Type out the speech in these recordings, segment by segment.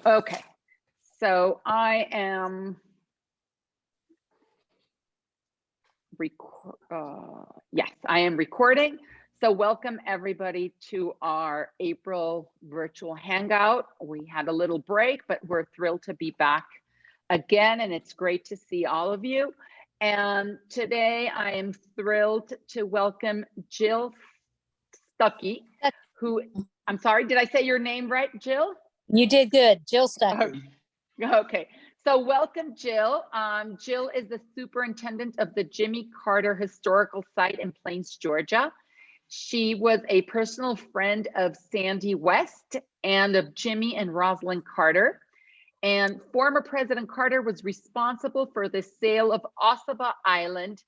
Okay, so I am yes, I am recording. So welcome everybody to our April virtual hangout. We had a little break, but we're thrilled to be back again, and it's great to see all of you. And today I am thrilled to welcome Jill Stuckey, who, I'm sorry, did I say your name right, Jill? You did good, Jill Stuckey. Okay, so welcome, Jill. Jill is the superintendent of the Jimmy Carter Historical Site in Plains, Georgia. She was a personal friend of Sandy West and of Jimmy and Rosalind Carter. And former President Carter was responsible for the sale of Ossabaw Island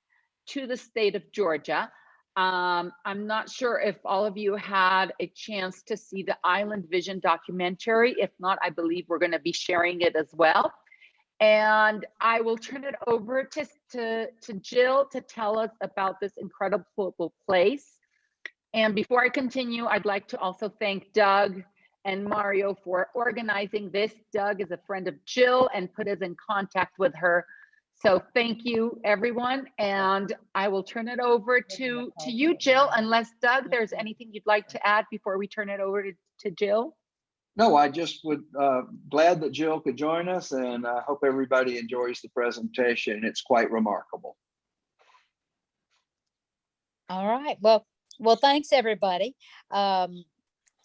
to the state of Georgia. I'm not sure if all of you had a chance to see the Island Vision documentary. If not, I believe we're going to be sharing it as well. And I will turn it over to Jill to tell us about this incredible place. And before I continue, I'd like to also thank Doug and Mario for organizing this. Doug is a friend of Jill and put us in contact with her. So thank you, everyone. And I will turn it over to you, Jill, unless, Doug, there's anything you'd like to add before we turn it over to Jill. No, I just would glad that Jill could join us, and I hope everybody enjoys the presentation. It's quite remarkable. All right. Well, thanks everybody.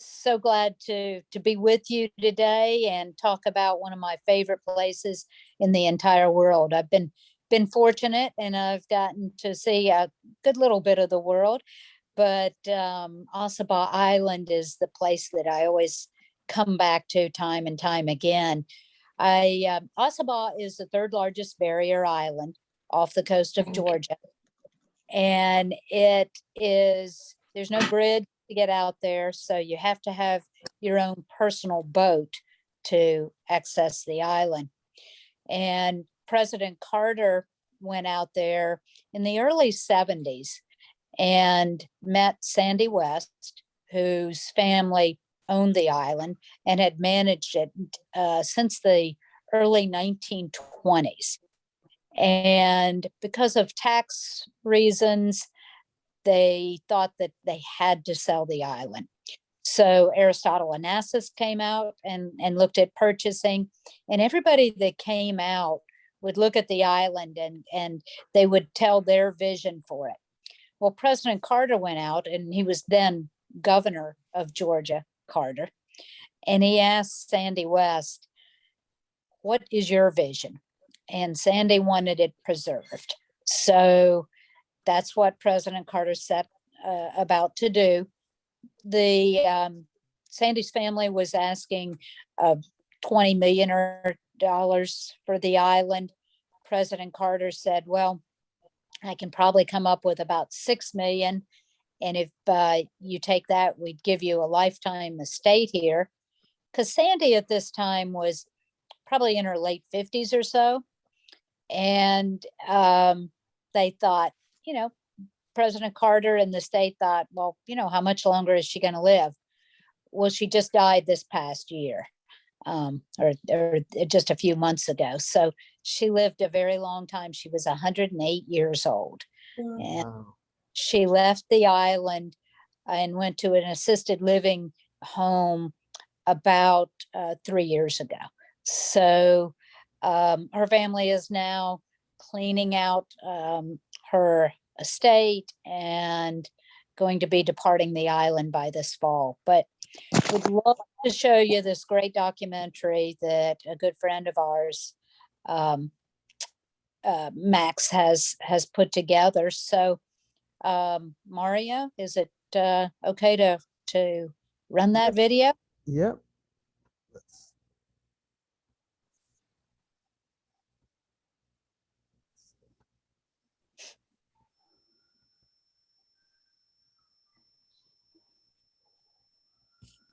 So glad to be with you today and talk about one of my favorite places in the entire world. I've been fortunate, and I've gotten to see a good little bit of the world, but Ossabaw Island is the place that I always come back to time and time again. Ossabaw is the third largest barrier island off the coast of Georgia, and there's no bridge to get out there, so you have to have your own personal boat to access the island. And President Carter went out there in the early 70s and met Sandy West, whose family owned the island and had managed it since the early 1920s. And because of tax reasons, they thought that they had to sell the island. So Aristotle Onassis came out and looked at purchasing, and everybody that came out would look at the island and they would tell their vision for it. Well, President Carter went out, and he was then governor of Georgia, Carter, and he asked Sandy West, "What is your vision?" And Sandy wanted it preserved. So that's what President Carter set about to do. The Sandy's family was asking $20 million for the island. President Carter said, "Well, I can probably come up with about $6 million. And if you take that, we'd give you a lifetime estate here." Because Sandy at this time was probably in her late 50s or so. And they thought, President Carter and the state thought, well, how much longer is she going to live? Well, she just died this past year, or just a few months ago. So she lived a very long time. She was 108 years old. Wow. And she left the island and went to an assisted living home about 3 years ago. So her family is now cleaning out her estate and going to be departing the island by this fall. But would love to show you this great documentary that a good friend of ours, Max, has put together. So Mario, is it okay to run that video? Yep.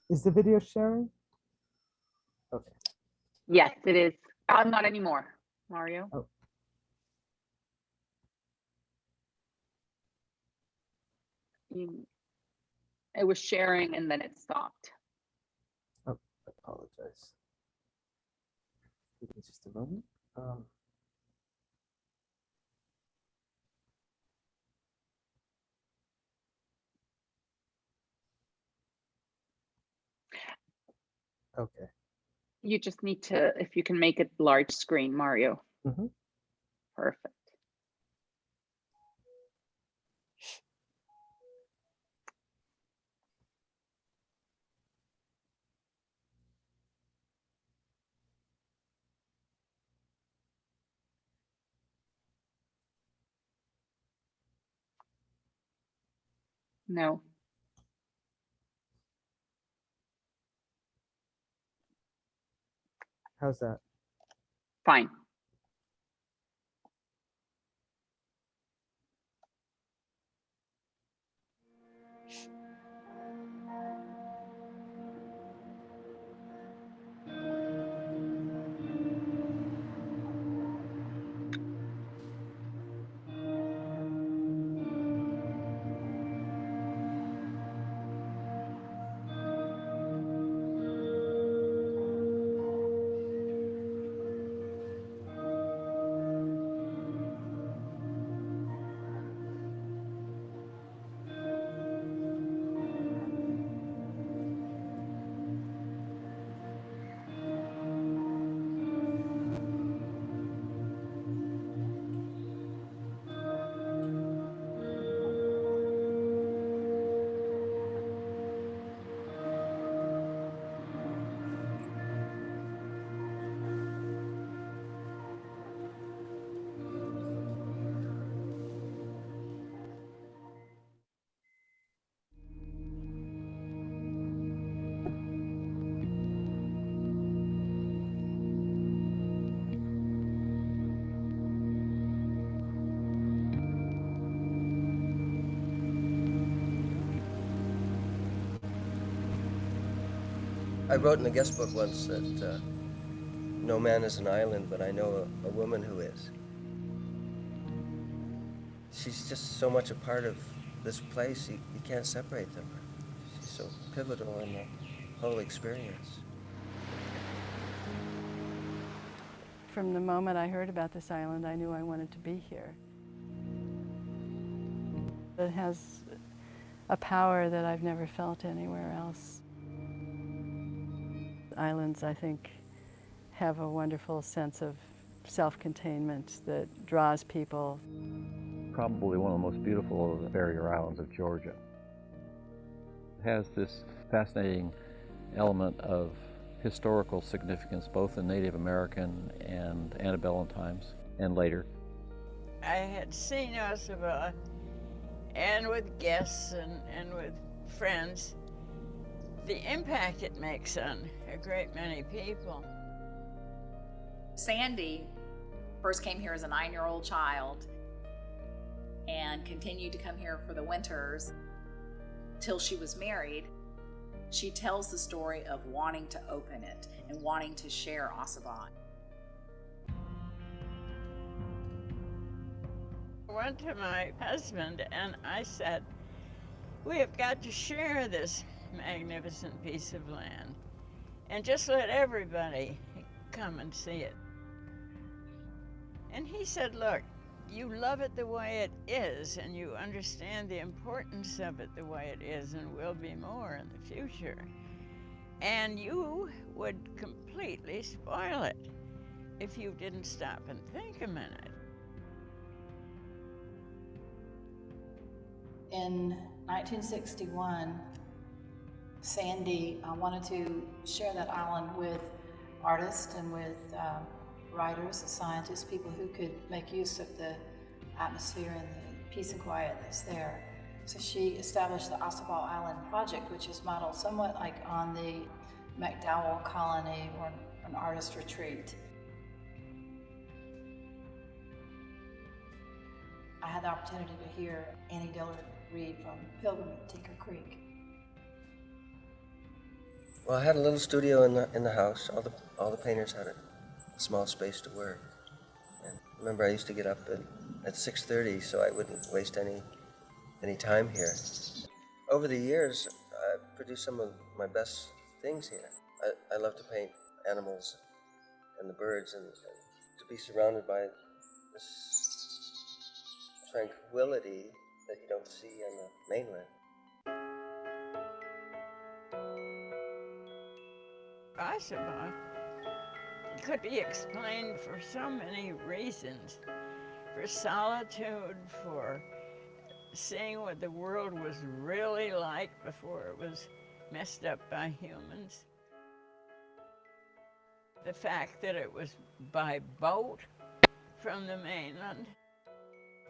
Is the video sharing? Okay. Yes, it is. Not anymore, Mario. Oh. It was sharing and then it stopped. Oh, I apologize. Give me just a moment. Okay. You just need to, if you can make it large screen, Mario. Mhm. Perfect. No. How's that? Fine. I wrote in a guest book once that no man is an island, but I know a woman who is. She's just so much a part of this place, you can't separate them. She's so pivotal in the whole experience. From the moment I heard about this island, I knew I wanted to be here. It has a power that I've never felt anywhere else. Islands, I think, have a wonderful sense of self-containment that draws people. Probably one of the most beautiful of the barrier islands of Georgia. It has this fascinating element of historical significance, both in Native American and antebellum times and later. I had seen Ossabaw, and with guests and with friends, the impact it makes on a great many people. Sandy first came here as a 9-year-old child and continued to come here for the winters till she was married. She tells the story of wanting to open it and wanting to share Ossabaw. I went to my husband and I said, we have got to share this magnificent piece of land and just let everybody come and see it. And he said, look, you love it the way it is and you understand the importance of it the way it is and will be more in the future. And you would completely spoil it if you didn't stop and think a minute. In 1961, Sandy wanted to share that island with artists and with writers, scientists, people who could make use of the atmosphere and the peace and quiet that's there. So she established the Ossabaw Island project, which is modeled somewhat like on the MacDowell colony or an artist retreat. I had the opportunity to hear Annie Dillard read from Pilgrim at Tinker Creek. Well, I had a little studio in the house. All the painters had a small space to work. And remember, I used to get up at 6:30, so I wouldn't waste any time here. Over the years, I produced some of my best things here. I love to paint animals and the birds, and to be surrounded by this tranquility that you don't see on the mainland. Ossabaw could be explained for so many reasons. For solitude, for seeing what the world was really like before it was messed up by humans. The fact that it was by boat from the mainland.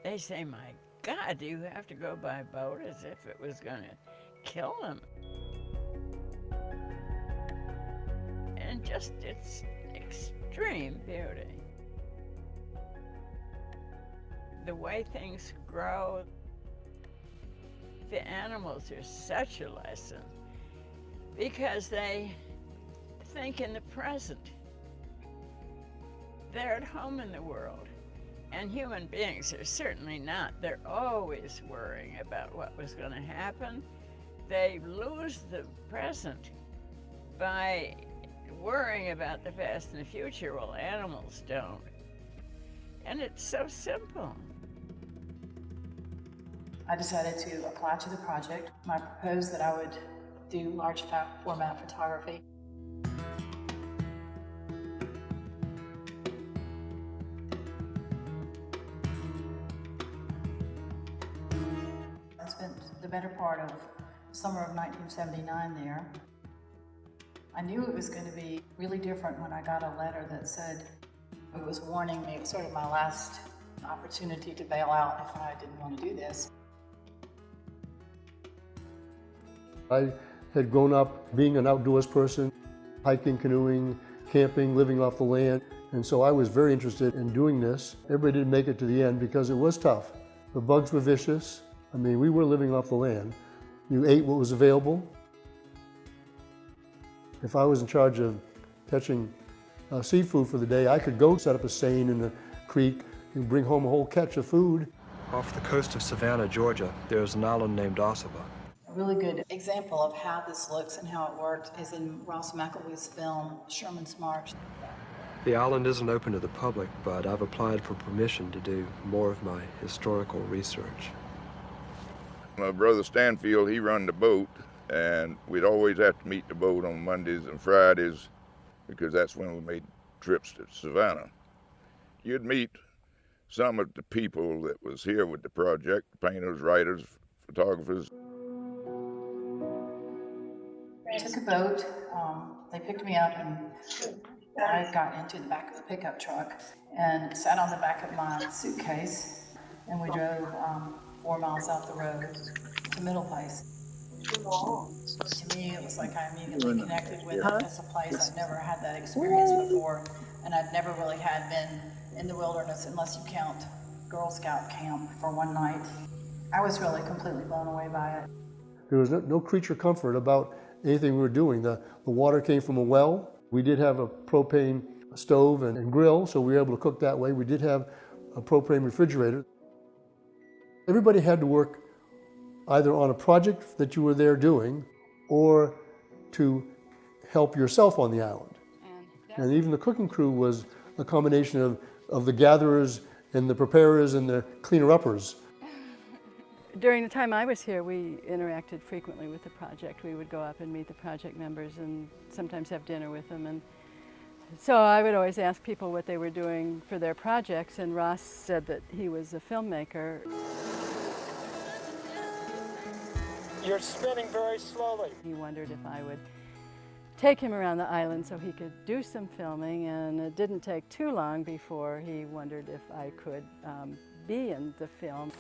They say, my God, do you have to go by boat, as if it was going to kill them. And just its extreme beauty. The way things grow, the animals are such a lesson because they think in the present. They're at home in the world, and human beings are certainly not. They're always worrying about what was going to happen. They lose the present by worrying about the past and the future. Well, animals don't. And it's so simple. I decided to apply to the project. I proposed that I would do large format photography. I spent the better part of summer of 1979 there. I knew it was going to be really different when I got a letter that said it was warning me. It was sort of my last opportunity to bail out if I didn't want to do this. I had grown up being an outdoors person, hiking, canoeing, camping, living off the land, and so I was very interested in doing this. Everybody didn't make it to the end because it was tough. The bugs were vicious. I mean, we were living off the land. You ate what was available. If I was in charge of catching seafood for the day, I could go set up a seine in the creek and bring home a whole catch of food. Off the coast of Savannah, Georgia, there's an island named Ossabaw. A really good example of how this looks and how it worked is in Ross McElwoo's film, Sherman's March. The island isn't open to the public, but I've applied for permission to do more of my historical research. My brother Stanfield, he run the boat, and we'd always have to meet the boat on Mondays and Fridays because that's when we made trips to Savannah. You'd meet some of the people that was here with the project, painters, writers, photographers. I took a boat, they picked me up, and I got into the back of the pickup truck and sat on the back of my suitcase, and we drove 4 miles out the road to Middle Place. To me, it was like I immediately connected with it as a place. I'd never had that experience before, and I'd never really had been in the wilderness unless you count Girl Scout camp for one night. I was really completely blown away by it. There was no creature comfort about anything we were doing. The water came from a well. We did have a propane stove and grill, so we were able to cook that way. We did have a propane refrigerator. Everybody had to work either on a project that you were there doing or to help yourself on the island. And even the cooking crew was a combination of the gatherers and the preparers and the cleaner-uppers. During the time I was here, we interacted frequently with the project. We would go up and meet the project members and sometimes have dinner with them. And so I would always ask people what they were doing for their projects, and Ross said that he was a filmmaker. You're spinning very slowly. He wondered if I would take him around the island so he could do some filming, and it didn't take too long before he wondered if I could be in the film.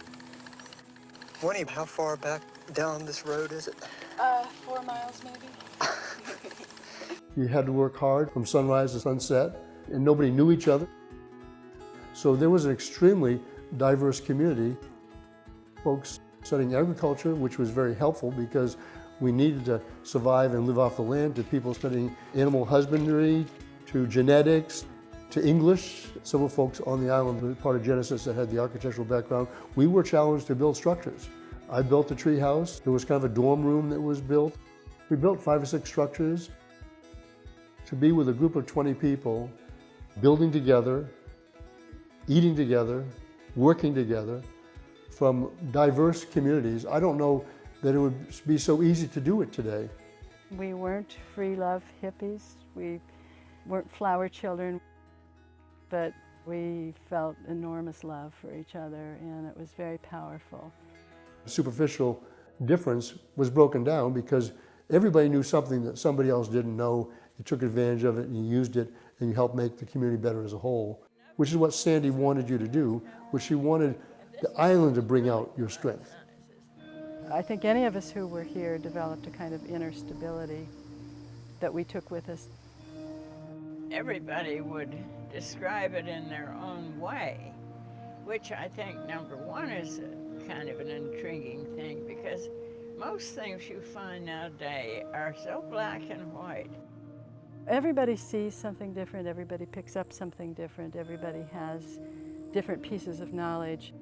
Winnie, how far back down this road is it? 4 miles maybe. You had to work hard from sunrise to sunset, and nobody knew each other. So there was an extremely diverse community. Folks studying agriculture, which was very helpful because we needed to survive and live off the land, to people studying animal husbandry, to genetics, to English. Several folks on the island, part of Genesis, that had the architectural background. We were challenged to build structures. I built a tree house. There was kind of a dorm room that was built. We built 5 or 6 structures. To be with a group of 20 people building together, eating together, working together from diverse communities. I don't know that it would be so easy to do it today. We weren't free love hippies. We weren't flower children, but we felt enormous love for each other, and it was very powerful. Superficial difference was broken down because everybody knew something that somebody else didn't know. You took advantage of it and you used it and you helped make the community better as a whole, which is what Sandy wanted you to do, which she wanted the island to bring out your strength. I think any of us who were here developed a kind of inner stability that we took with us. Everybody would describe it in their own way, which I think, number one, is kind of an intriguing thing, because most things you find nowadays are so black and white. Everybody sees something different, everybody picks up something different, everybody has different pieces of knowledge.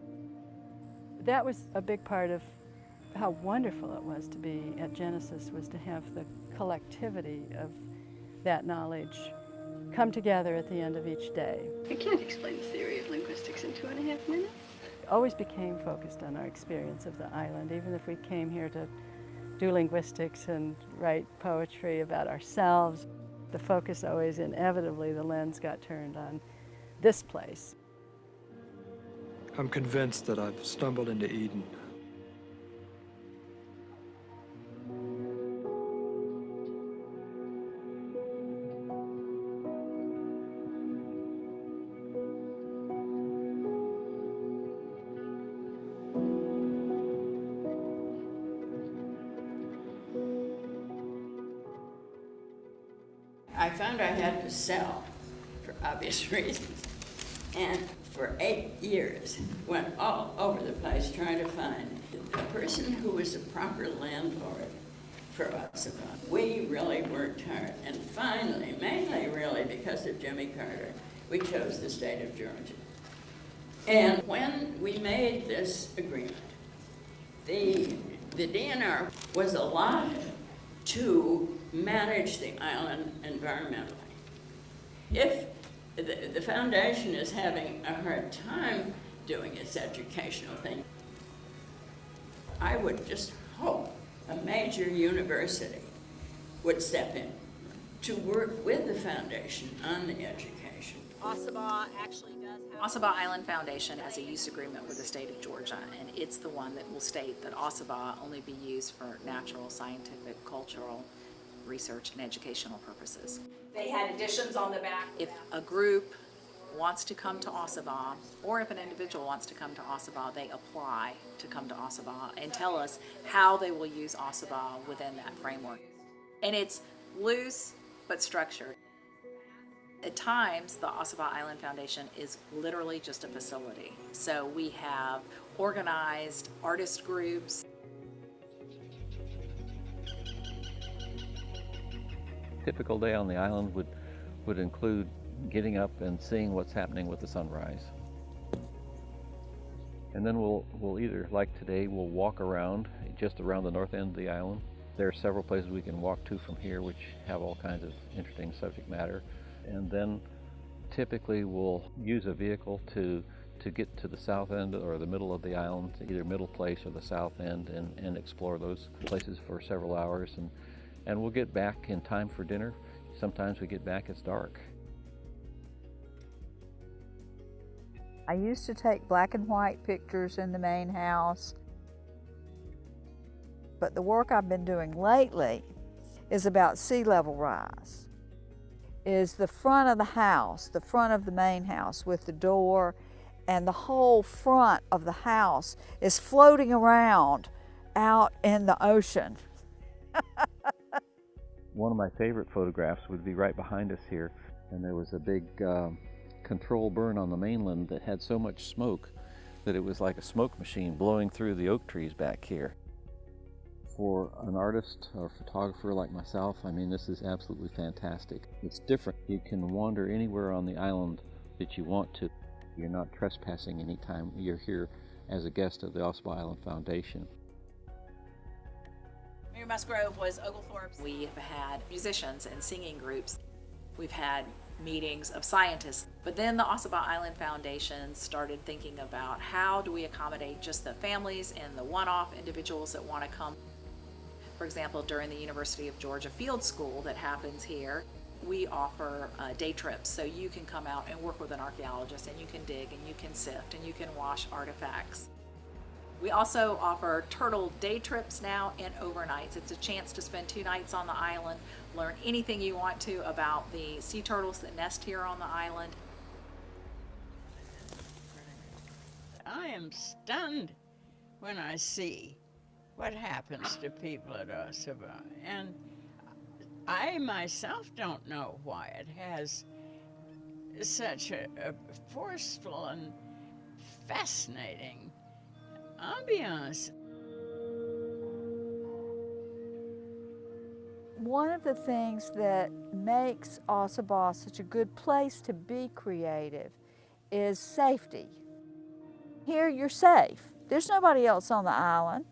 That was a big part of how wonderful it was to be at Genesis, was to have the collectivity of that knowledge come together at the end of each day. I can't explain the theory of linguistics in 2.5 minutes. Always became focused on our experience of the island, even if we came here to do linguistics and write poetry about ourselves. The focus always, inevitably, the lens got turned on this place. I'm convinced that I've stumbled into Eden. I found I had to sell for obvious reasons. And for 8 years, went all over the place trying to find a person who was a proper landlord for Ossabaw. We really worked hard. And finally, mainly really because of Jimmy Carter, we chose the state of Georgia. And when we made this agreement, the DNR was allotted to manage the island environmentally. If the foundation is having a hard time doing its educational thing, I would just hope a major university would step in to work with the foundation on the education. Ossabaw actually does have... Ossabaw Island Foundation has a use agreement with the state of Georgia, and it's the one that will state that Ossabaw only be used for natural, scientific, cultural, research, and educational purposes. They had additions on the back. If a group wants to come to Ossabaw, or if an individual wants to come to Ossabaw, they apply to come to Ossabaw and tell us how they will use Ossabaw within that framework. And it's loose but structured. At times, the Ossabaw Island Foundation is literally just a facility. So we have organized artist groups. Typical day on the island would include getting up and seeing what's happening with the sunrise. And then we'll either, like today, we'll walk around just around the north end of the island. There are several places we can walk to from here which have all kinds of interesting subject matter. And then typically we'll use a vehicle to get to the south end or the middle of the island, either Middle Place or the south end, and explore those places for several hours. And we'll get back in time for dinner. Sometimes we get back, it's dark. I used to take black and white pictures in the main house, but the work I've been doing lately is about sea level rise. Is the front of the house, the front of the main house with the door, and the whole front of the house is floating around out in the ocean. One of my favorite photographs would be right behind us here, and there was a big control burn on the mainland that had so much smoke that it was like a smoke machine blowing through the oak trees back here. For an artist or photographer like myself, I mean, this is absolutely fantastic. It's different. You can wander anywhere on the island that you want to. You're not trespassing anytime you're here as a guest of the Ossabaw Island Foundation. Mayor Musgrove was Oglethorpe's. We have had musicians and singing groups. We've had meetings of scientists. But then the Ossabaw Island Foundation started thinking about how do we accommodate just the families and the one-off individuals that want to come. For example, during the University of Georgia Field School that happens here, we offer day trips, so you can come out and work with an archaeologist, and you can dig and you can sift and you can wash artifacts. We also offer turtle day trips now and overnights. It's a chance to spend 2 nights on the island, learn anything you want to about the sea turtles that nest here on the island. I am stunned when I see what happens to people at Ossabaw. And I myself don't know why it has such a forceful and fascinating ambiance. One of the things that makes Ossabaw such a good place to be creative is safety. Here you're safe. There's nobody else on the island.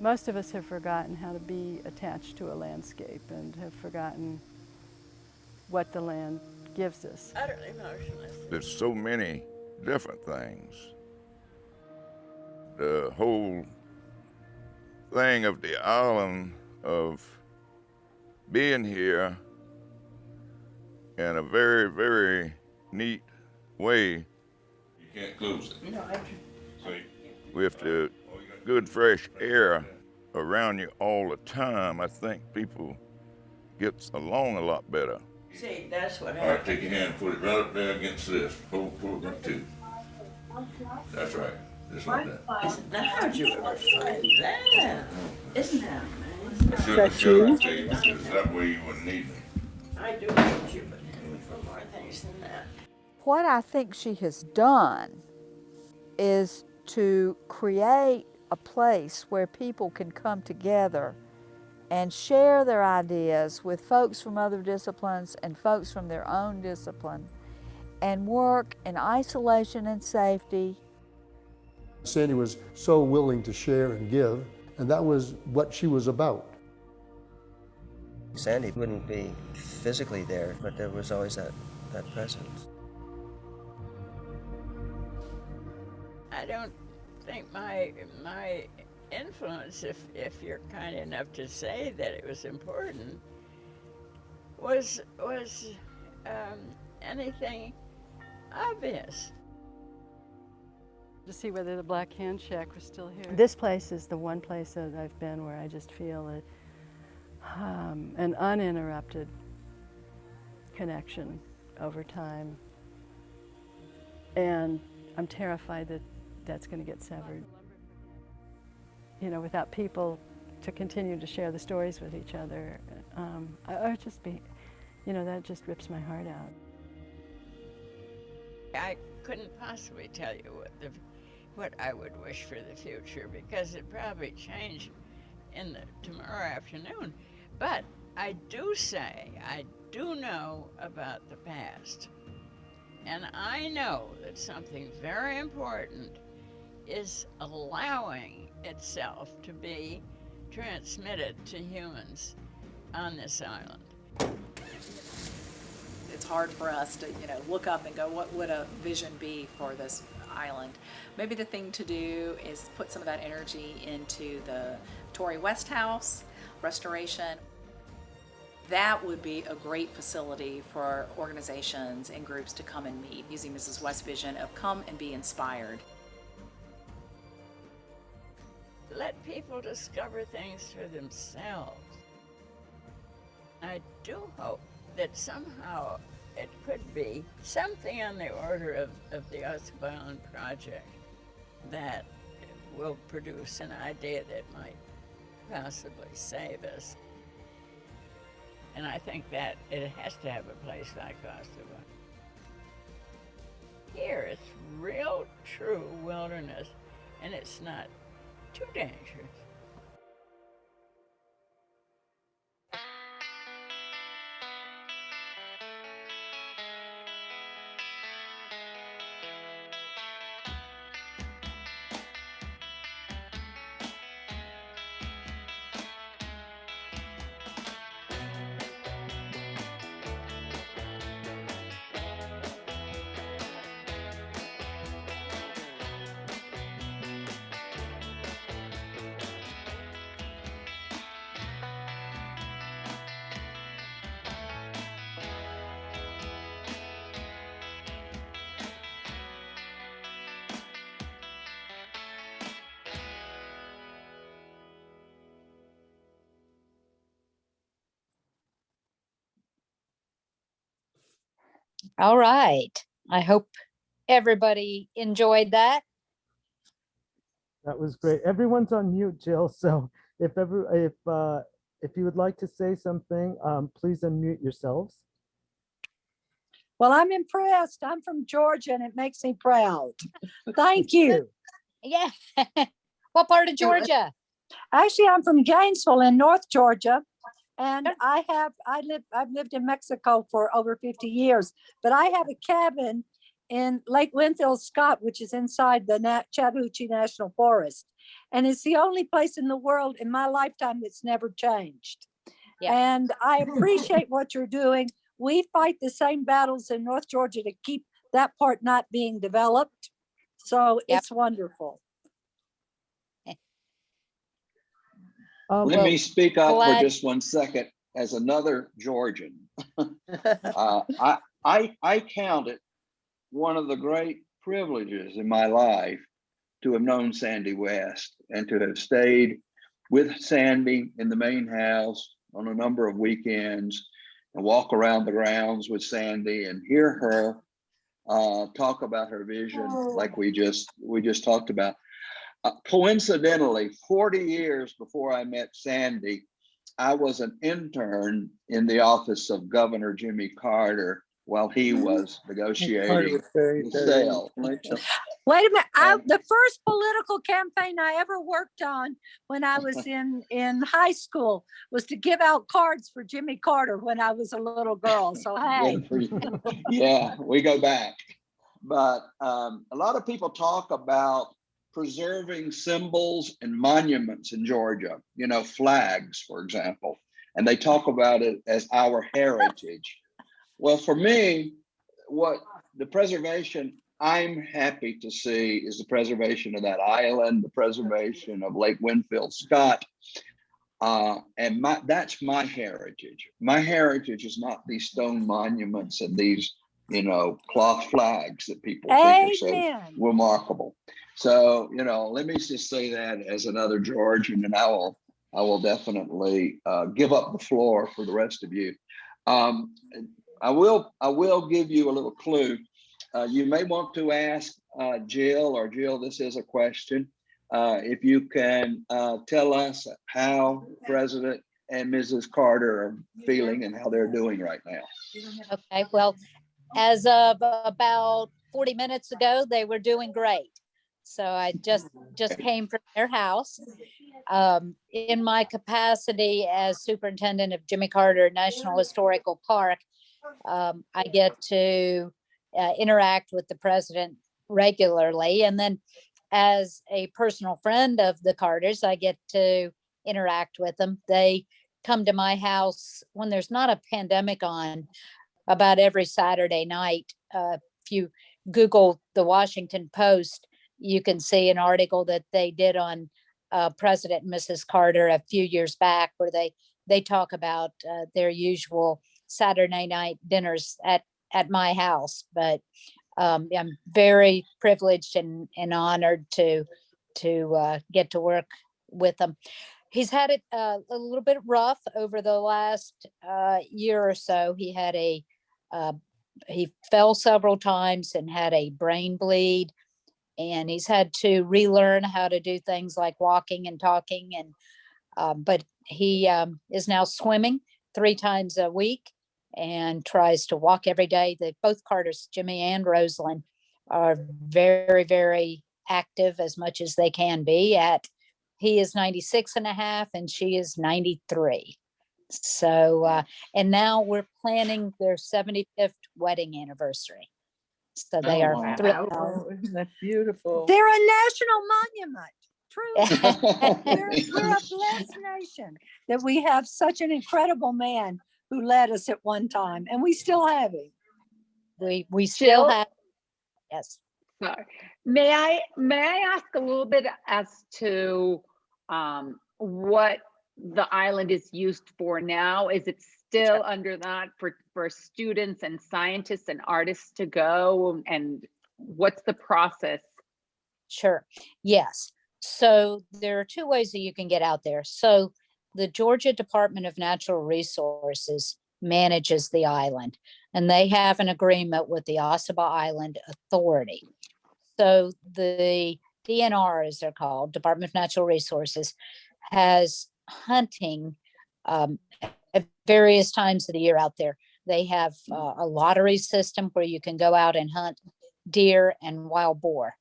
Most of us have forgotten how to be attached to a landscape and have forgotten what the land gives us. Utterly motionless. There's so many different things. The whole thing of the island, of being here in a very, very neat way. You can't close it. No, With the good fresh air around you all the time, I think people get along a lot better. see, that's what All right, happened. take your hand and put it right up there against this. Pull it right to. That's right. Just like that. How'd you ever find that? Isn't that amazing? I shouldn't have showed it to you because that way you wouldn't need me. I do need you, but for more things than that. What I think she has done is to create a place where people can come together and share their ideas with folks from other disciplines and folks from their own discipline and work in isolation and safety. Sandy was so willing to share and give, and that was what she was about. Sandy wouldn't be physically there, but there was always that presence. I don't think my influence, if you're kind enough to say that it was important, was anything obvious. To see whether the Black Hand Shack was still here. This place is the one place that I've been where I just feel an uninterrupted connection over time. And I'm terrified that that's going to get severed. You know, without people to continue to share the stories with each other, I would just be, you know, that just rips my heart out. I couldn't possibly tell you what I would wish for the future, because it probably changed tomorrow afternoon. But I do say, I do know about the past. And I know that something very important is allowing itself to be transmitted to humans on this island. It's hard for us to, you know, look up and go, what would a vision be for this island? Maybe the thing to do is put some of that energy into the Torrey West House restoration. That would be a great facility for organizations and groups to come and meet, using Mrs. West's vision of come and be inspired. Let people discover things for themselves. I do hope that somehow it could be something on the order of the Ossabaw Island project that will produce an idea that might possibly save us. And I think that it has to have a place like Ossabaw. Here it's real, true wilderness, and it's not too dangerous. All right. I hope everybody enjoyed that. That was great. Everyone's on mute, Jill. So if you would like to say something, please unmute yourselves. Well, I'm impressed. I'm from Georgia and it makes me proud. Thank you. Yeah. What part of Georgia? Actually, I'm from Gainesville in North Georgia. And I've lived in Mexico for over 50 years, but I have a cabin in Lake Winfield, Scott, which is inside the Chattahoochee National Forest. And it's the only place in the world in my lifetime that's never changed. Yeah. And I appreciate what you're doing. We fight the same battles in North Georgia to keep that part not being developed. So it's wonderful. Let me speak up for just 1 second as another Georgian. I count it one of the great privileges in my life to have known Sandy West and to have stayed with Sandy in the main house on a number of weekends and walk around the grounds with Sandy and hear her talk about her vision like we just talked about. Coincidentally, 40 years before I met Sandy, I was an intern in the office of Governor Jimmy Carter while he was negotiating the sale. Wait a minute. The first political campaign I ever worked on when I was in high school was to give out cards for Jimmy Carter when I was a little girl. So, hey. Yeah, we go back. But a lot of people talk about preserving symbols and monuments in Georgia, you know, flags, for example, and they talk about it as our heritage. Well, for me, what the preservation I'm happy to see is the preservation of that island, the preservation of Lake Winfield, Scott. And that's my heritage. My heritage is not these stone monuments and these, you know, cloth flags that people think are so remarkable. So, you know, let me just say that as another Georgian, and I will definitely give up the floor for the rest of you. I will give you a little clue. You may want to ask Jill, or Jill, this is a question. If you can tell us how President and Mrs. Carter are feeling and how they're doing right now. Okay, well, as of about 40 minutes ago, they were doing great. So I just came from their house. In my capacity as superintendent of Jimmy Carter National Historical Park, I get to interact with the president regularly. And then as a personal friend of the Carters, I get to interact with them. They come to my house when there's not a pandemic on about every Saturday night. If you Google the Washington Post, you can see an article that they did on President and Mrs. Carter a few years back, where they talk about their usual Saturday night dinners at my house. But I'm very privileged and honored to get to work with him. He's had it a little bit rough over the last year or so. He had he fell several times and had a brain bleed, and he's had to relearn how to do things like walking and talking. And but he is now swimming 3 times a week and tries to walk every day. Both Carters, Jimmy and Rosalind, are very, very active as much as they can be. He is 96 and a half and she is 93. So, and now we're planning their 75th wedding anniversary. So they are thrilled. Oh, isn't that beautiful? They're a national monument. Truly. we're a blessed nation that we have such an incredible man who led us at one time, and we still have him. We still have. Yes. Sorry. May I ask a little bit as to what the island is used for now? Is it still under that for students and scientists and artists to go? And what's the process? Sure. Yes. So there are 2 ways that you can get out there. So the Georgia Department of Natural Resources manages the island. and they have an agreement with the Ossabaw Island Authority. So the DNR, as they're called, Department of Natural Resources, has hunting at various times of the year out there. They have a lottery system where you can go out and hunt deer and wild boar.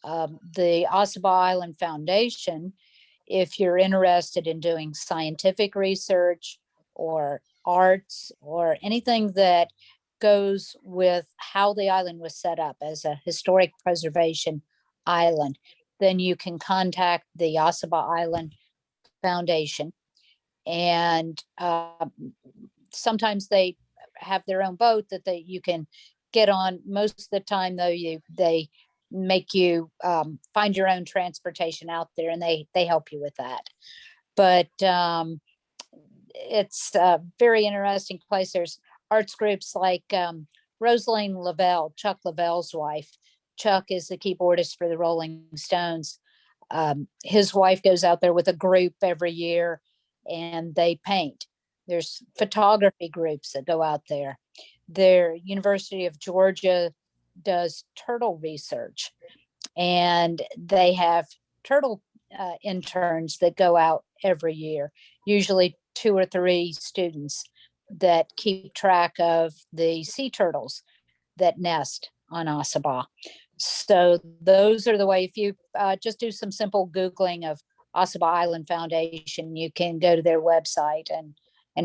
The Ossabaw Island Foundation, if you're interested in doing scientific research or arts or anything that goes with how the island was set up as a historic preservation island, then you can contact the Ossabaw Island Foundation. And sometimes they have their own boat that you can get on. Most of the time, though, they make you find your own transportation out there, and they help you with that. But it's a very interesting place. There's arts groups like Rosaline Lavelle, Chuck Lavelle's wife. Chuck is the keyboardist for the Rolling Stones. His wife goes out there with a group every year and they paint. There's photography groups that go out there. Their University of Georgia does turtle research, and they have turtle interns that go out every year, usually 2 or 3 students that keep track of the sea turtles that nest on Ossabaw. So those are the way, if you just do some simple Googling of Ossabaw Island Foundation, you can go to their website and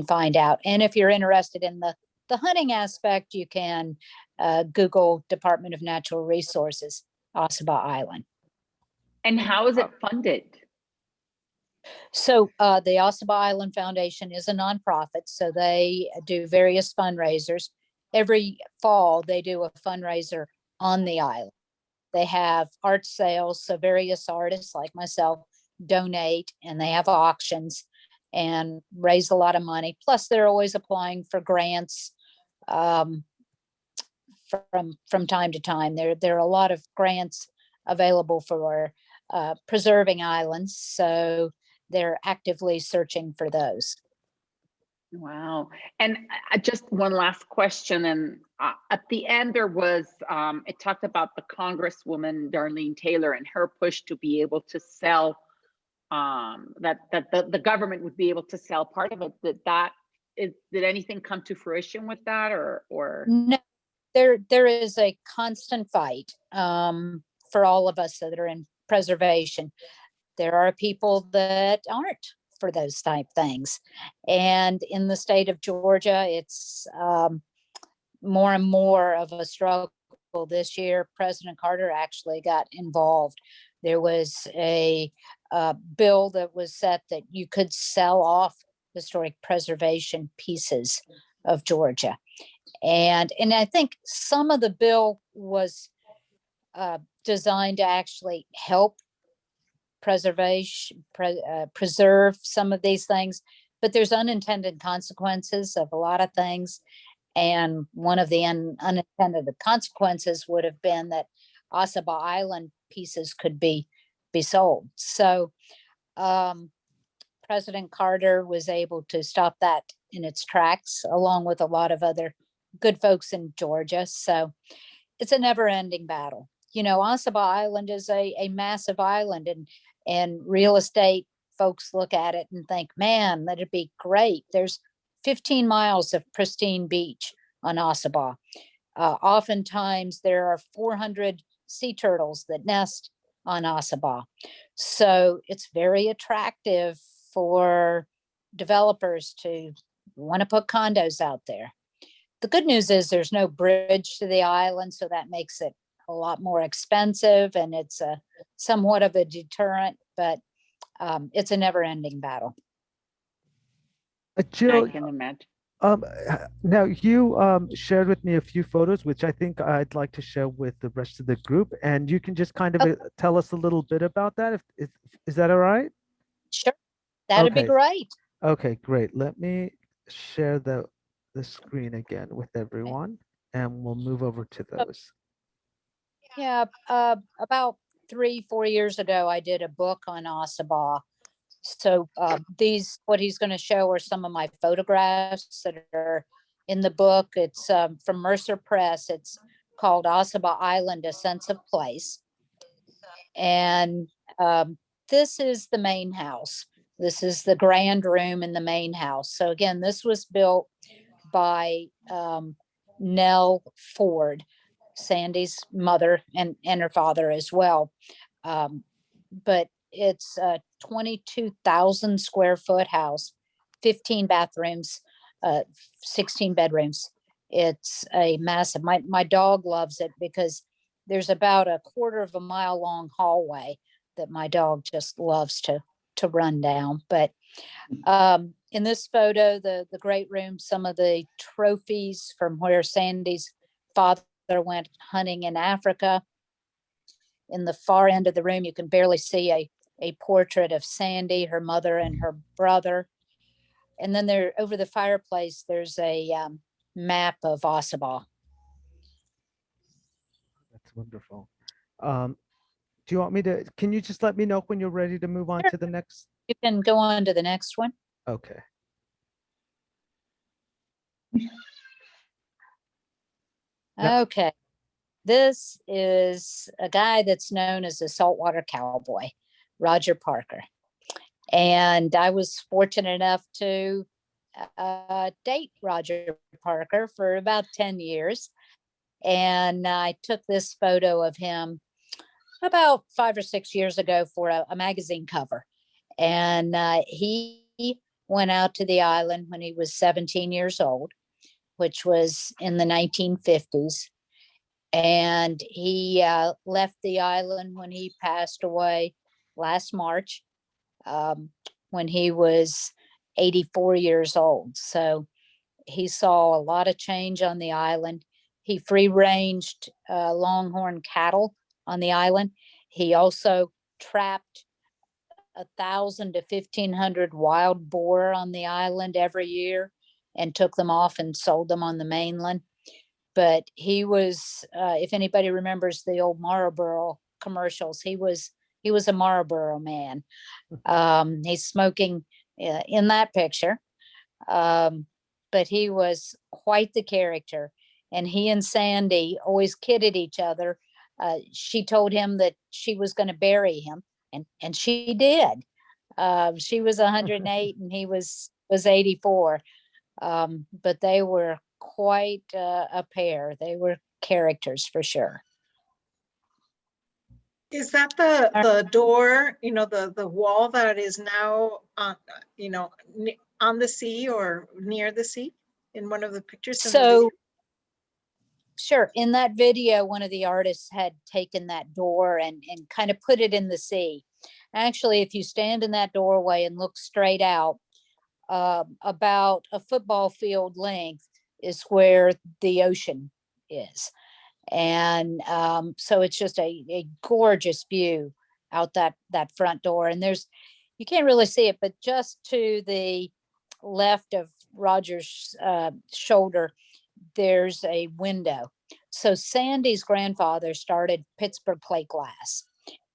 find out. And if you're interested in the hunting aspect, you can Google Department of Natural Resources, Ossabaw Island. And how is it funded? So the Ossabaw Island Foundation is a nonprofit, so they do various fundraisers. Every fall, they do a fundraiser on the island. They have art sales, so various artists like myself donate, and they have auctions and raise a lot of money. Plus, they're always applying for grants from time to time. There are a lot of grants available for preserving islands, so they're actively searching for those. Wow. And just one last question. And at the end, there was, it talked about the Congresswoman, Darlene Taylor, and her push to be able to sell, that the government would be able to sell part of it. Did anything come to fruition with that, or? No, there is a constant fight for all of us that are in preservation. There are people that aren't for those type things. And in the state of Georgia, it's more and more of a struggle. This year, President Carter actually got involved. There was a bill that was set that you could sell off historic preservation pieces of Georgia. And I think some of the bill was designed to actually help preserve some of these things, but there's unintended consequences of a lot of things. And one of the unintended consequences would have been that Ossabaw Island pieces could be sold. So President Carter was able to stop that in its tracks, along with a lot of other good folks in Georgia. So it's a never-ending battle. You know, Ossabaw Island is a massive island, and real estate folks look at it and think, man, that'd be great. There's 15 miles of pristine beach on Ossabaw. Oftentimes there are 400 sea turtles that nest on Ossabaw. So it's very attractive for developers to want to put condos out there. The good news is there's no bridge to the island, so that makes it a lot more expensive, and it's a somewhat of a deterrent, but it's a never-ending battle. Jill, I can imagine. now you shared with me a few photos, which I think I'd like to share with the rest of the group, and you can just kind of tell us a little bit about that. Is that all right? Sure, that'd be great. Okay, great. Let me share the screen again with everyone, and we'll move over to those. Yeah, about 3-4 years ago, I did a book on Ossabaw. So what he's going to show are some of my photographs that are in the book. It's from Mercer Press. It's called Ossabaw Island, A Sense of Place. And this is the main house. This is the grand room in the main house. So again, this was built by Nell Ford, Sandy's mother, and her father as well. But it's a 22,000 square foot house, 15 bathrooms, 16 bedrooms. It's a massive, my dog loves it because there's about a quarter of a mile long hallway that my dog just loves to run down. But in this photo, the great room, some of the trophies from where Sandy's father went hunting in Africa. In the far end of the room, you can barely see a portrait of Sandy, her mother, and her brother. And then there, over the fireplace, there's a map of Ossabaw. That's wonderful. Do you want me to, can you just let me know when you're ready to move on to the next? You can go on to the next one. Okay. Okay. This is a guy that's known as a saltwater cowboy, Roger Parker. And I was fortunate enough to date Roger Parker for about 10 years. And I took this photo of him about 5 or 6 years ago for a magazine cover. And he went out to the island when he was 17 years old, which was in the 1950s. And he left the island when he passed away last March, when he was 84 years old. So he saw a lot of change on the island. He free ranged longhorn cattle on the island. He also trapped 1,000 to 1,500 wild boar on the island every year and took them off and sold them on the mainland. But he was, if anybody remembers the old Marlboro commercials, he was a Marlboro man. He's smoking in that picture. But he was quite the character. And he and Sandy always kidded each other. She told him that she was going to bury him, and she did. She was 108 and he was 84. But they were quite a pair. They were characters for sure. Is that the door, the wall that is now on, on the sea or near the sea in one of the pictures? So, sure. In that video, one of the artists had taken that door and kind of put it in the sea. Actually, if you stand in that doorway and look straight out, about a football field length is where the ocean is. And so it's just a gorgeous view out that front door. And you can't really see it, but just to the left of Roger's shoulder, there's a window. So Sandy's grandfather started Pittsburgh Plate Glass,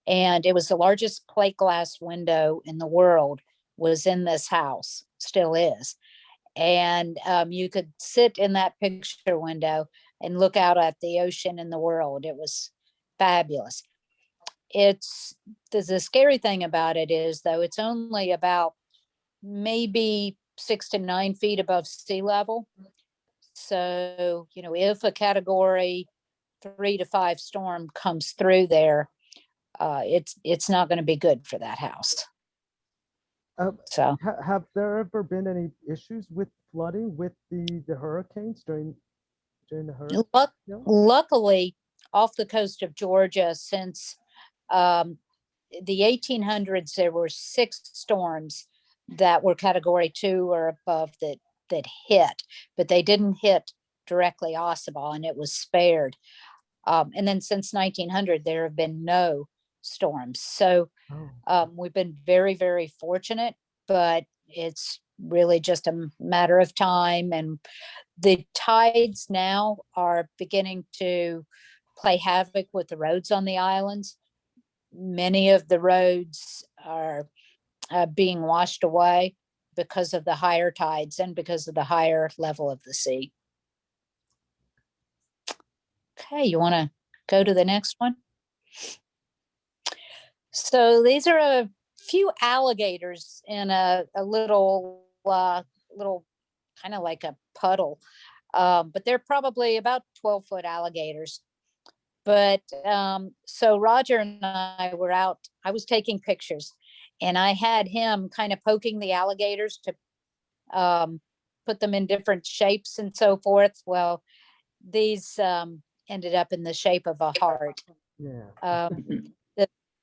and it was the largest plate glass window in the world was in this house, still is. And you could sit in that picture window and look out at the ocean and the world. It was fabulous. The scary thing about it is, though, it's only about maybe 6 to 9 feet above sea level. So, if a category 3 to 5 storm comes through there, it's not going to be good for that house. So have there ever been any issues with flooding with the hurricanes during the hurricane? Luckily, off the coast of Georgia, since the 1800s, there were 6 storms that were category 2 or above that hit, but they didn't hit directly Ossabaw, and it was spared. And then since 1900, there have been no storms. So we've been very, very fortunate, but it's really just a matter of time. And the tides now are beginning to play havoc with the roads on the islands. Many of the roads are being washed away because of the higher tides and because of the higher level of the sea. Okay, you want to go to the next one? So these are a few alligators in a little kind of like a puddle, but they're probably about 12-foot alligators. But so Roger and I were out, I was taking pictures, and I had him kind of poking the alligators to put them in different shapes and so forth. Well, these ended up in the shape of a heart. Yeah.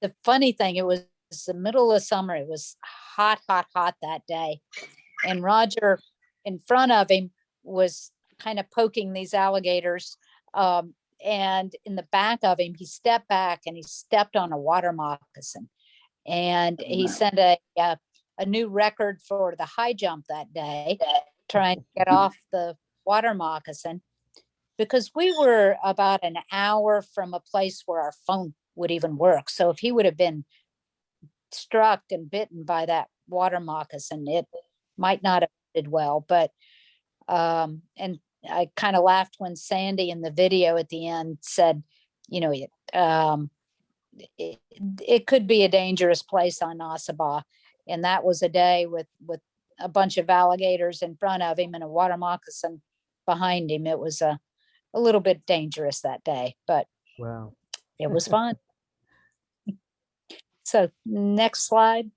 The funny thing, it was the middle of summer. It was hot, hot, hot that day. And Roger in front of him was kind of poking these alligators. And in the back of him, he stepped back and he stepped on a water moccasin. And he set a new record for the high jump that day, trying to get off the water moccasin, because we were about an hour from a place where our phone would even work. So if he would have been struck and bitten by that water moccasin, it might not have ended well. But and I kind of laughed when Sandy in the video at the end said, you know, it could be a dangerous place on Ossabaw. And that was a day with a bunch of alligators in front of him and a water moccasin behind him. It was a little bit dangerous that day, but wow, it was fun. So next slide.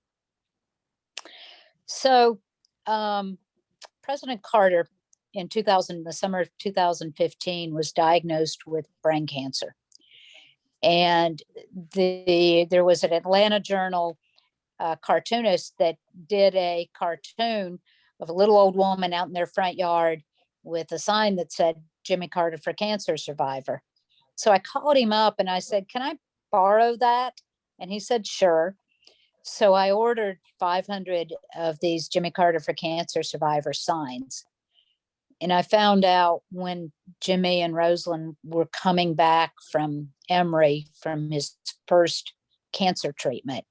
So President Carter in the summer of 2015 was diagnosed with brain cancer. And there was an Atlanta Journal cartoonist that did a cartoon of a little old woman out in their front yard with a sign that said Jimmy Carter for Cancer Survivor. So I called him up and I said, can I borrow that? And he said, sure. So I ordered 500 of these Jimmy Carter for Cancer Survivor signs. And I found out when Jimmy and Rosalind were coming back from Emory from his first cancer treatment.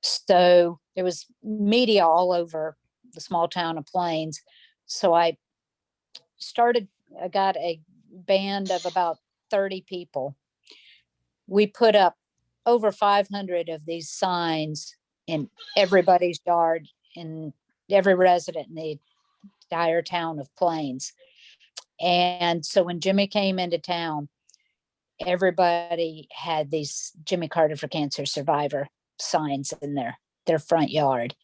So there was media all over the small town of Plains. So I got a band of about 30 people. We put up over 500 of these signs in everybody's yard, in every resident in the entire town of Plains. And so when Jimmy came into town, everybody had these Jimmy Carter for Cancer Survivor signs in their front yard,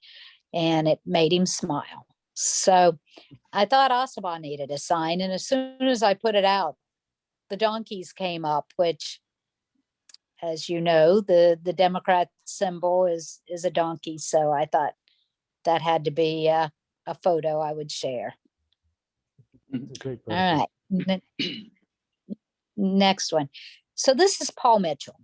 and it made him smile. So I thought Ossabaw needed a sign. And as soon as I put it out, the donkeys came up, which, as you know, the Democrat symbol is a donkey. So I thought that had to be a photo I would share. All right. Next one. So this is Paul Mitchell.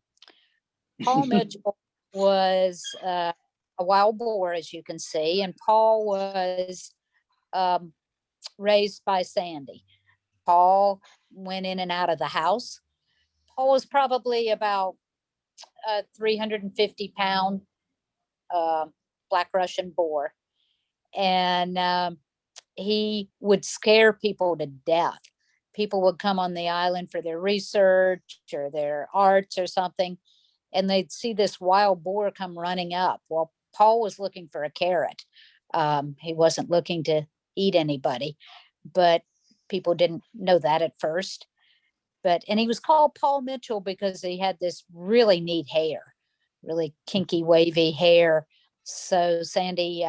Paul Mitchell was a wild boar, as you can see, and Paul was raised by Sandy. Paul went in and out of the house. Paul was probably about a 350-pound Black Russian boar. And he would scare people to death. People would come on the island for their research or their arts or something, and they'd see this wild boar come running up. Well, Paul was looking for a carrot. He wasn't looking to eat anybody, but people didn't know that at first. And he was called Paul Mitchell because he had this really neat hair, really kinky, wavy hair. So Sandy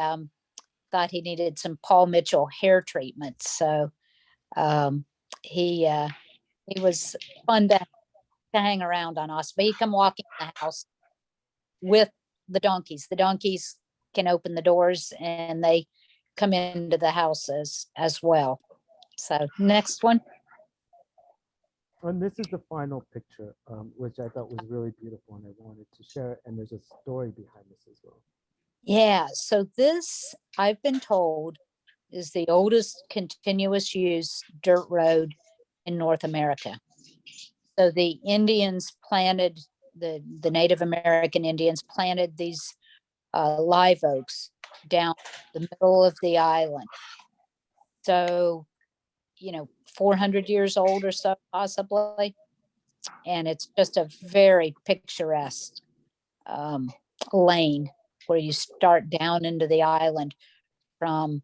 thought he needed some Paul Mitchell hair treatment. So he was fun to hang around on us. But he'd come walking in the house with the donkeys. The donkeys can open the doors and they come into the house as well. So next one. And this is the final picture, which I thought was really beautiful, and I wanted to share it. And there's a story behind this as well. Yeah, so this, I've been told, is the oldest continuous use dirt road in North America. So the Indians planted, the Native American Indians planted these live oaks down the middle of the island. So, 400 years old or so, possibly. and it's just a very picturesque lane where you start down into the island from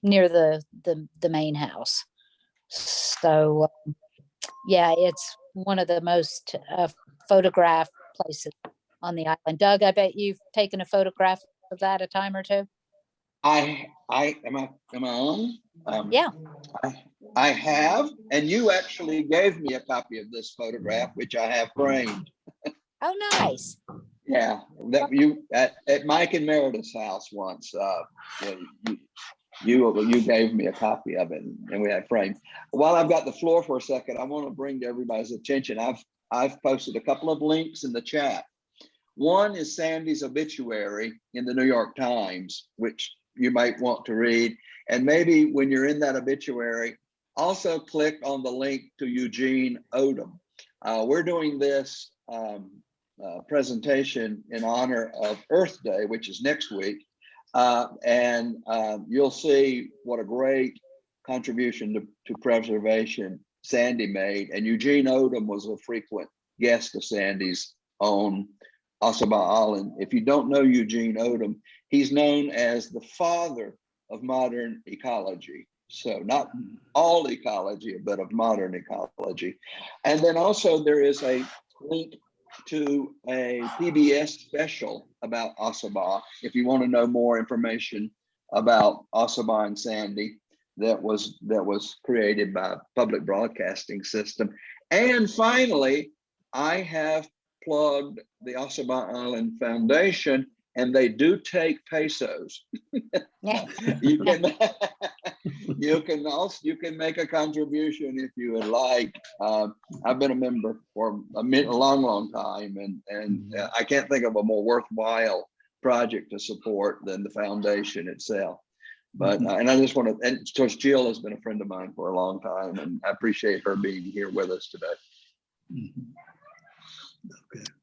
near the main house. So yeah, it's one of the most photographed places on the island. Doug, I bet you've taken a photograph of that a time or two. Am I on? Yeah. I have, and you actually gave me a copy of this photograph, which I have framed. Oh, nice. Yeah, that you at Mike and Meredith's house once. You gave me a copy of it, and we had framed. While I've got the floor for a second, I want to bring to everybody's attention. I've posted a couple of links in the chat. One is Sandy's obituary in the New York Times, which you might want to read. And maybe when you're in that obituary, also click on the link to Eugene Odom. We're doing this presentation in honor of Earth Day, which is next week. And you'll see what a great contribution to preservation Sandy made. And Eugene Odom was a frequent guest of Sandy's on Ossabaw Island. If you don't know Eugene Odom, he's known as the father of modern ecology. So not all ecology, but of modern ecology. And then also there is a link to a PBS special about Ossabaw. If you want to know more information about Ossabaw and Sandy, that was created by Public Broadcasting System. And finally, I have plugged the Ossabaw Island Foundation, and they do take pesos. Yeah. You can make a contribution if you would like. I've been a member for a long time, and I can't think of a more worthwhile project to support than the foundation itself. But and I just want to, and of course Jill has been a friend of mine for a long time, and I appreciate her being here with us today.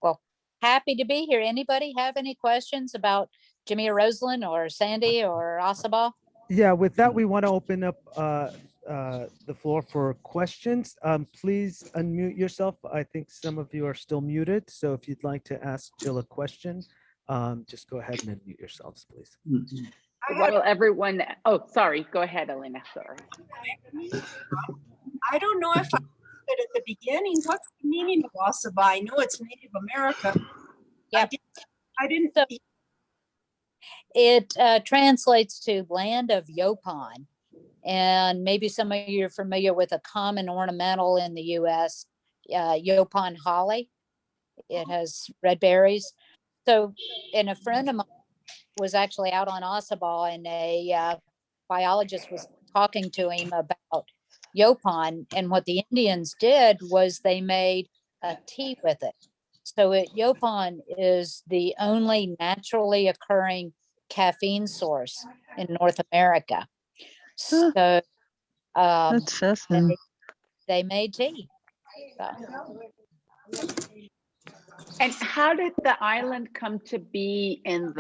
Well, happy to be here. Anybody have any questions about Jimmy or Rosalind or Sandy or Ossabaw? Yeah, with that, we want to open up the floor for questions. Please unmute yourself. I think some of you are still muted. So if you'd like to ask Jill a question, just go ahead and unmute yourselves, please. Well, everyone, oh, sorry, go ahead, Elena, sorry. I don't know if I said at the beginning, what's the meaning of Ossabaw? I know it's Native America. Yeah. I didn't. So, it translates to land of Yopon. And maybe some of you are familiar with a common ornamental in the US, Yopon holly. It has red berries. So, and a friend of mine was actually out on Ossabaw, and a biologist was talking to him about Yopon, and what the Indians did was they made a tea with it. So Yopon is the only naturally occurring caffeine source in North America. So That's fascinating. they made tea. So. And how did the island come to be in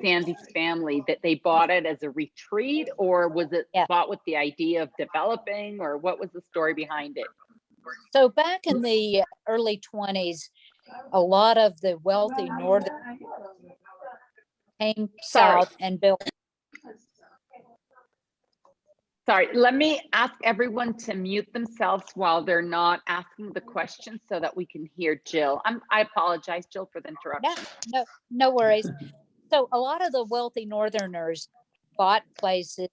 Sandy's family? That they bought it as a retreat, or was it bought with the idea of developing, or what was the story behind it? So back in the early 20s, a lot of the wealthy northern came south and built. Sorry, let me ask everyone to mute themselves while they're not asking the question so that we can hear Jill. I apologize, Jill, for the interruption. No worries. So a lot of the wealthy northerners bought places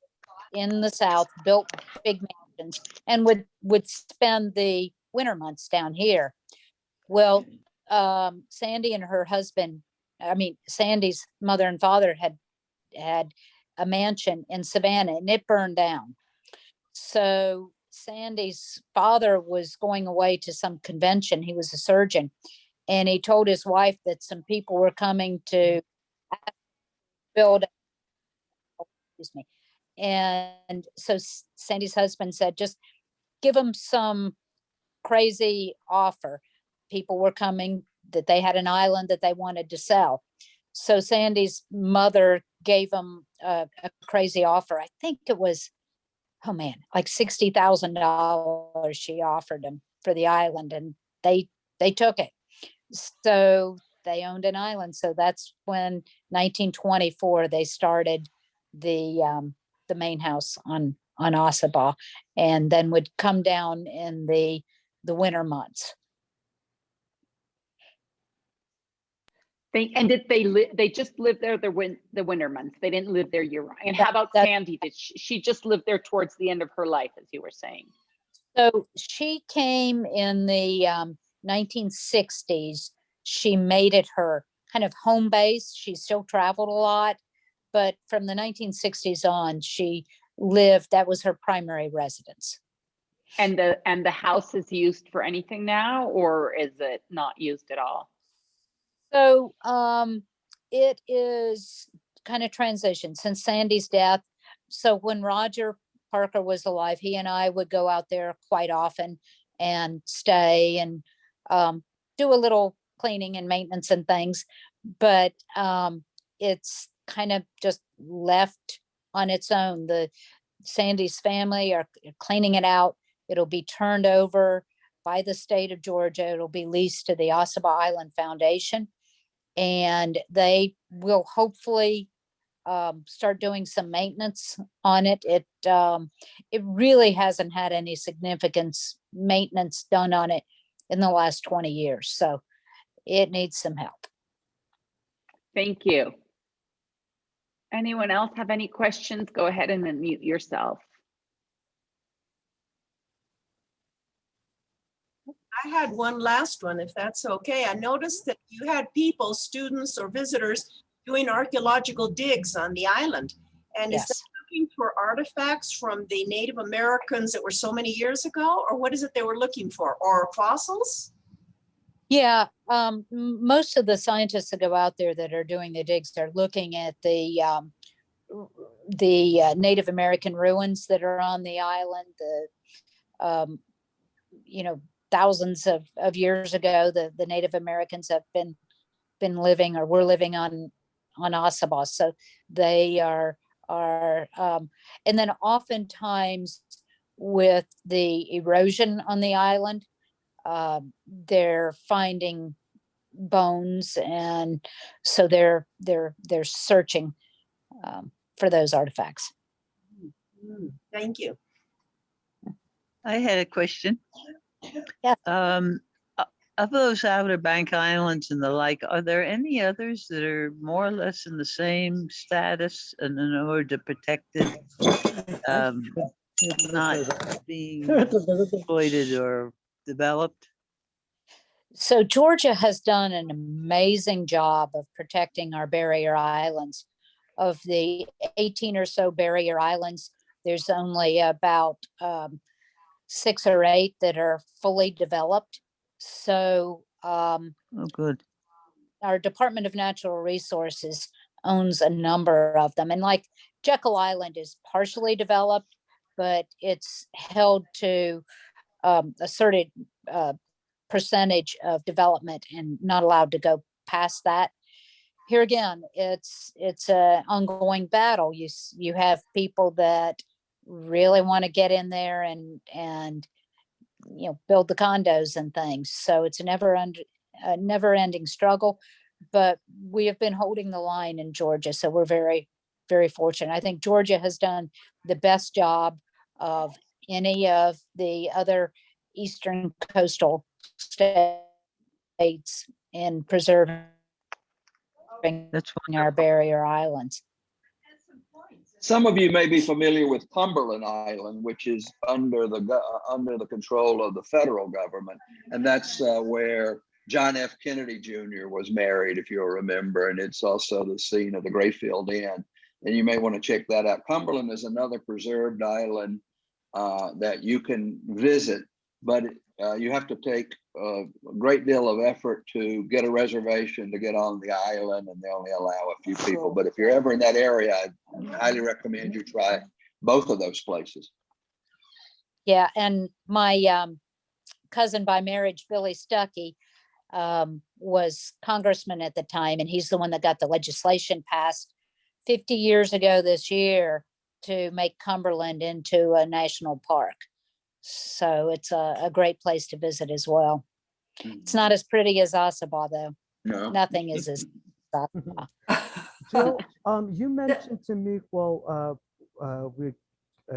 in the south, built big mansions, and would spend the winter months down here. Well, Sandy and her husband, Sandy's mother and father had a mansion in Savannah, and it burned down. So Sandy's father was going away to some convention. He was a surgeon, and he told his wife that some people were coming to build. Excuse me. And so Sandy's husband said, just give them some crazy offer. People were coming, that they had an island that they wanted to sell. So Sandy's mother gave him a crazy offer. I think it was oh man, like $60,000 she offered them for the island, and they took it. So they owned an island. So that's when 1924 they started the main house on Ossabaw, and then would come down in the winter months. Did they just live there the winter months? They didn't live there year round. And how about Sandy? Did she just live there towards the end of her life, as you were saying? So she came in the 1960s. She made it her kind of home base. She still traveled a lot, but from the 1960s on, she lived, that was her primary residence. And the house is used for anything now, or is it not used at all? So it is kind of transition since Sandy's death. So when Roger Parker was alive, he and I would go out there quite often and stay and do a little cleaning and maintenance and things. But it's kind of just left on its own. The Sandy's family are cleaning it out. It'll be turned over by the state of Georgia. It'll be leased to the Ossabaw Island Foundation, and they will hopefully start doing some maintenance on it. It really hasn't had any significant maintenance done on it in the last 20 years. So it needs some help. Thank you. Anyone else have any questions? Go ahead and unmute yourself. I had one last one, if that's okay. I noticed that you had people, students or visitors, doing archaeological digs on the island. And is that looking for artifacts from the Native Americans that were so many years ago? Or what is it they were looking for? Or fossils? Yeah, most of the scientists that go out there that are doing the digs are looking at the Native American ruins that are on the island. Thousands of years ago, the Native Americans have been living or were living on Ossabaw. So they are and then oftentimes with the erosion on the island, they're finding bones, and so they're searching for those artifacts. Thank you. I had a question. Yeah. Of those Outer Bank Islands and the like, are there any others that are more or less in the same status and in order to protect it, not being exploited or developed? So Georgia has done an amazing job of protecting our barrier islands. Of the 18 or so barrier islands, there's only about 6 or 8 that are fully developed. So oh, good. Our Department of Natural Resources owns a number of them. And like Jekyll Island is partially developed, but it's held to a certain percentage of development and not allowed to go past that. Here again, it's an ongoing battle. You have people that really want to get in there and build the condos and things. So it's a never ending struggle, but we have been holding the line in Georgia. So we're very, very fortunate. I think Georgia has done the best job of any of the other eastern coastal states in preserving our barrier islands. Some of you may be familiar with Cumberland Island, which is under the control of the federal government, and that's where John F. Kennedy Jr. was married, if you'll remember, and it's also the scene of the Grayfield Inn, and you may want to check that out. Cumberland is another preserved island that you can visit, but you have to take a great deal of effort to get a reservation to get on the island, and they only allow a few people. But if you're ever in that area, I highly recommend you try both of those places. Yeah, and my cousin by marriage, Billy Stuckey, was congressman at the time, and he's the one that got the legislation passed 50 years ago this year to make Cumberland into a national park. So it's a great place to visit as well. It's not as pretty as Ossabaw though. No. Nothing is as Ossabaw. Jill, you mentioned to me while we're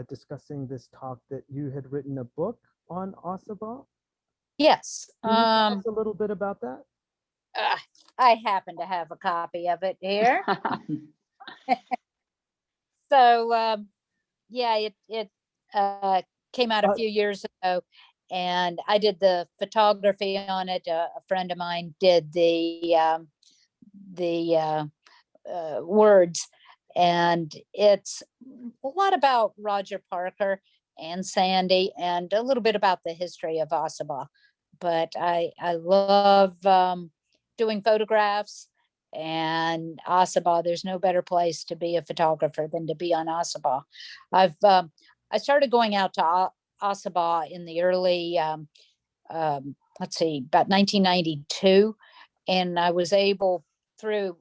discussing this talk that you had written a book on Ossabaw. Yes. Can you tell us a little bit about that? I happen to have a copy of it here. So yeah, it came out a few years ago, and I did the photography on it. A friend of mine did the words, and it's a lot about Roger Parker and Sandy, and a little bit about the history of Ossabaw. But I love doing photographs, and Ossabaw. There's no better place to be a photographer than to be on Ossabaw. I started going out to Ossabaw in the early let's see, about 1992, and I was able through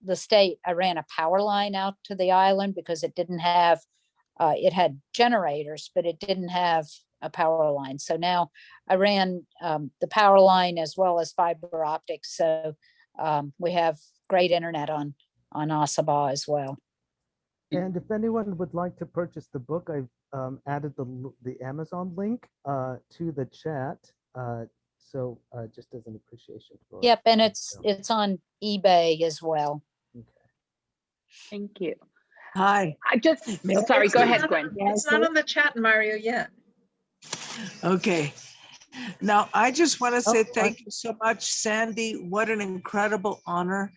the state. I ran a power line out to the island because it didn't have. It had generators, but it didn't have a power line. So now I ran the power line as well as fiber optics. So we have great internet on Ossabaw as well. And if anyone would like to purchase the book, I've added the Amazon link to the chat. So just as an appreciation for. Yep, and it's on eBay as well. Okay. Thank you. Hi. Sorry, go ahead, Gwen. It's not on the chat, Mario, yet. Okay. Now, I just want to say thank you so much, Sandy. What an incredible honor.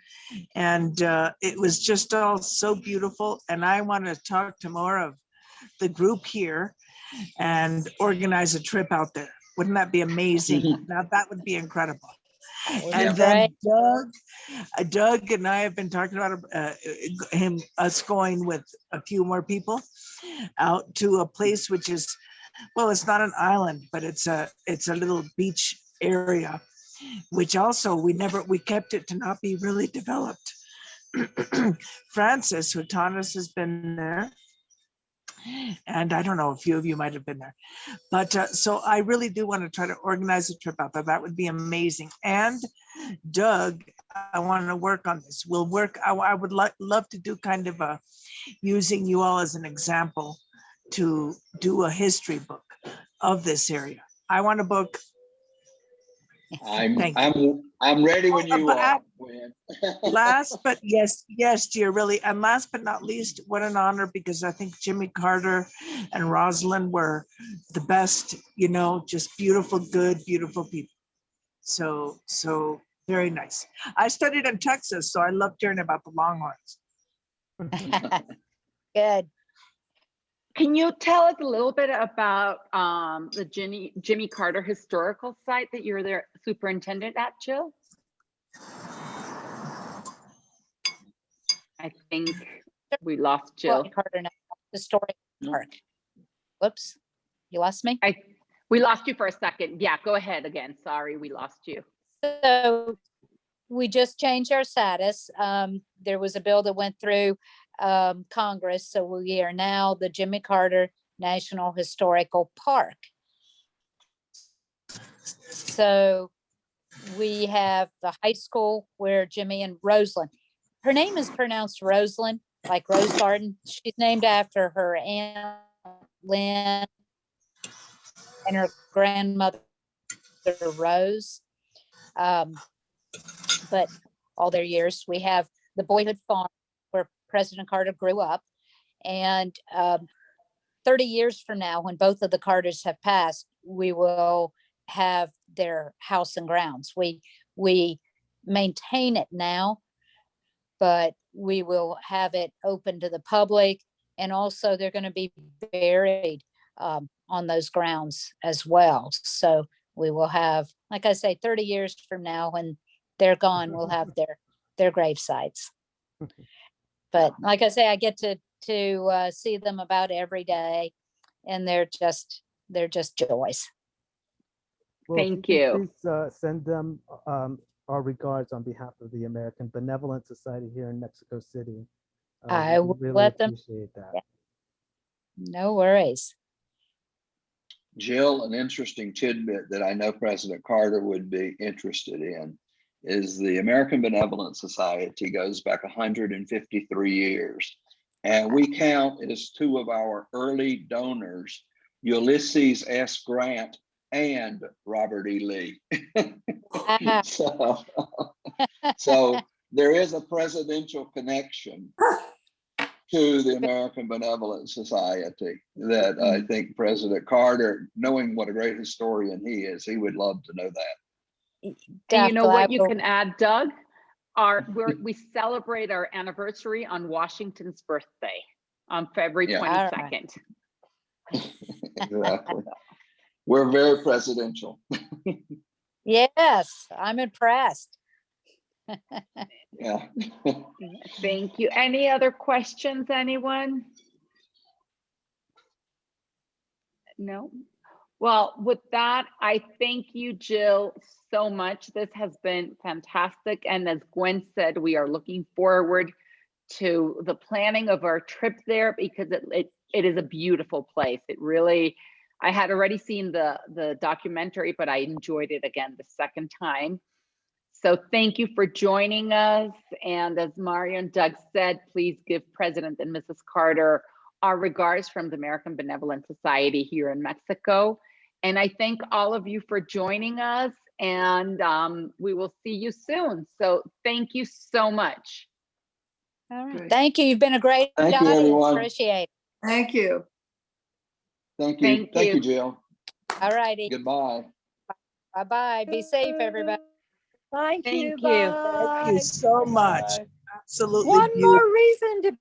And it was just all so beautiful. And I want to talk to more of the group here and organize a trip out there. Wouldn't that be amazing? Now, that would be incredible. And then Doug and I have been talking about us going with a few more people out to a place which is, well, it's not an island, but it's a little beach area, which also we kept it to not be really developed. Francis, who taught us, has been there. And I don't know, a few of you might have been there. But so I really do want to try to organize a trip out there. That would be amazing. And Doug, I want to work on this. We'll work, I would love to do kind of a, using you all as an example to do a history book of this area. I want a book. I'm ready when you are. Last, but yes, dear, really. And last but not least, what an honor, because I think Jimmy Carter and Rosalind were the best, just beautiful, good, beautiful people. So very nice. I studied in Texas, so I loved hearing about the Longhorns. Good. Can you tell us a little bit about the Jimmy Carter historical site that you're the superintendent at, Jill? I think we lost Jill. Carter Historic Park. Whoops, you lost me? We lost you for a second. Yeah, go ahead again. Sorry, we lost you. So we just changed our status. There was a bill that went through Congress, so we are now the Jimmy Carter National Historical Park. So we have the high school where Jimmy and Rosalind, her name is pronounced Rosalind, like Rose Garden. She's named after her Aunt Lynn and her grandmother Rose. But all their years, we have the Boyhood Farm where President Carter grew up. And 30 years from now, when both of the Carters have passed, we will have their house and grounds. We maintain it now, but we will have it open to the public. And also they're going to be buried on those grounds as well. So we will have, like I say, 30 years from now, when they're gone, we'll have their grave sites. But like I say, I get to see them about every day, and they're just joys. Well, Thank you. Please send them our regards on behalf of the American Benevolent Society here in Mexico City. I we will really let them. appreciate that. Yeah. No worries. Jill, an interesting tidbit that I know President Carter would be interested in is the American Benevolent Society goes back 153 years. And we count as two of our early donors, Ulysses S. Grant and Robert E. Lee. So there is a presidential connection to the American Benevolent Society that I think President Carter, knowing what a great historian he is, he would love to know that. And you know what you can add, Doug? We celebrate our anniversary on Washington's birthday on February 22nd. Exactly. We're very presidential. Yes, I'm impressed. Yeah. Thank you. Any other questions, anyone? No? Well, with that, I thank you, Jill, so much. This has been fantastic. And as Gwen said, we are looking forward to the planning of our trip there because it is a beautiful place. It really, I had already seen the documentary, but I enjoyed it again the second time. So thank you for joining us. And as Mario and Doug said, please give President and Mrs. Carter our regards from the American Benevolent Society here in Mexico. And I thank all of you for joining us, and we will see you soon. So thank you so much. All right. Thank you. You've been a great Thank you, audience. everyone. Appreciate it. Thank you. Thank you. Thank you, Jill. All righty. Goodbye. Bye-bye. Be safe, everybody. Thank you. Thank you. Bye. Thank you so much. Absolutely One beautiful. more reason to